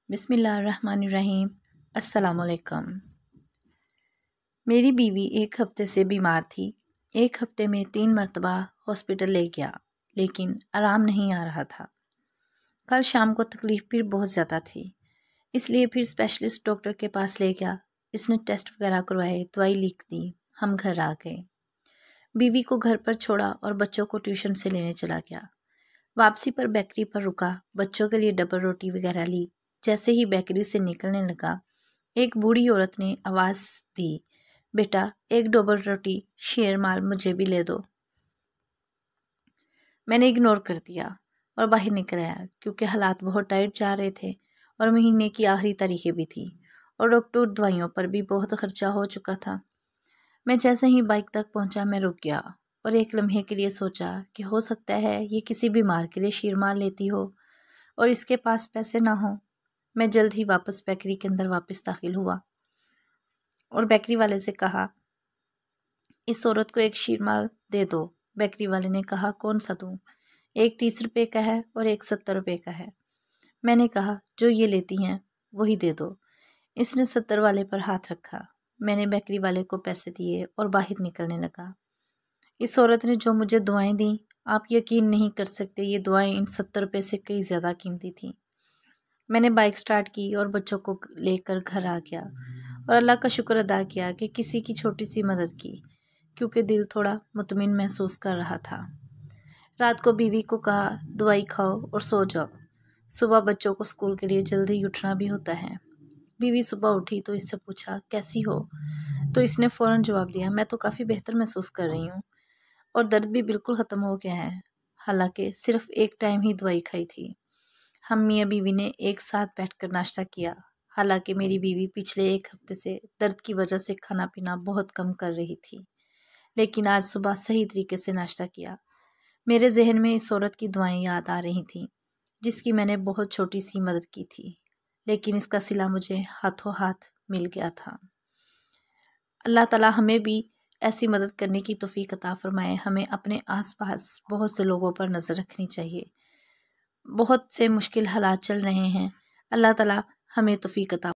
बिस्मिल्लाहिर्रहमानिर्रहीम। अस्सलामुअलैकुम। मेरी बीवी एक हफ़्ते से बीमार थी। एक हफ़्ते में 3 मरतबा हॉस्पिटल ले गया, लेकिन आराम नहीं आ रहा था। कल शाम को तकलीफ़ फिर बहुत ज़्यादा थी, इसलिए फिर स्पेशलिस्ट डॉक्टर के पास ले गया। इसने टेस्ट वगैरह करवाए, दवाई लिख दी। हम घर आ गए। बीवी को घर पर छोड़ा और बच्चों को ट्यूशन से लेने चला गया। वापसी पर बेकरी पर रुका, बच्चों के लिए डबल रोटी वगैरह ली। जैसे ही बेकरी से निकलने लगा, एक बूढ़ी औरत ने आवाज़ दी, बेटा एक डबल रोटी शेर माल मुझे भी ले दो। मैंने इग्नोर कर दिया और बाहर निकल आया, क्योंकि हालात बहुत टाइट जा रहे थे और महीने की आखिरी तारीखें भी थी और डॉक्टर दवाइयों पर भी बहुत खर्चा हो चुका था। मैं जैसे ही बाइक तक पहुंचा, मैं रुक गया और एक लम्हे के लिए सोचा कि हो सकता है ये किसी बीमार के लिए शीर माल लेती हो और इसके पास पैसे ना हो। मैं जल्द ही वापस बेकरी के अंदर वापस दाखिल हुआ और बेकरी वाले से कहा, इस औरत को एक शीर माल दे दो। बेकरी वाले ने कहा, कौन सा दूँ? एक 30 रुपये का है और एक 70 रुपये का है। मैंने कहा, जो ये लेती हैं वही दे दो। इसने 70 वाले पर हाथ रखा। मैंने बेकरी वाले को पैसे दिए और बाहर निकलने लगा। इस औरत ने जो मुझे दुआएं दी, आप यकीन नहीं कर सकते, ये दुआएं इन 70 रुपये से कई ज़्यादा कीमती थीं। मैंने बाइक स्टार्ट की और बच्चों को लेकर घर आ गया और अल्लाह का शुक्र अदा किया कि किसी की छोटी सी मदद की, क्योंकि दिल थोड़ा मुतमिन महसूस कर रहा था। रात को बीवी को कहा, दवाई खाओ और सो जाओ। सुबह बच्चों को स्कूल के लिए जल्दी उठना भी होता है। बीवी सुबह उठी तो इससे पूछा, कैसी हो? तो इसने फ़ौरन जवाब दिया, मैं तो काफ़ी बेहतर महसूस कर रही हूँ और दर्द भी बिल्कुल ख़त्म हो गया है। हालांकि सिर्फ एक टाइम ही दवाई खाई थी। हम मियाँ बीवी ने एक साथ बैठकर नाश्ता किया। हालांकि मेरी बीवी पिछले एक हफ्ते से दर्द की वजह से खाना पीना बहुत कम कर रही थी, लेकिन आज सुबह सही तरीके से नाश्ता किया। मेरे जहन में इस औरत की दुआएं याद आ रही थीं, जिसकी मैंने बहुत छोटी सी मदद की थी, लेकिन इसका सिला मुझे हाथों हाथ मिल गया था। अल्लाह ताला हमें भी ऐसी मदद करने की तौफीक अता फरमाए। हमें अपने आसपास बहुत से लोगों पर नज़र रखनी चाहिए। बहुत से मुश्किल हालात चल रहे हैं। अल्लाह ताला हमें तौफीक अता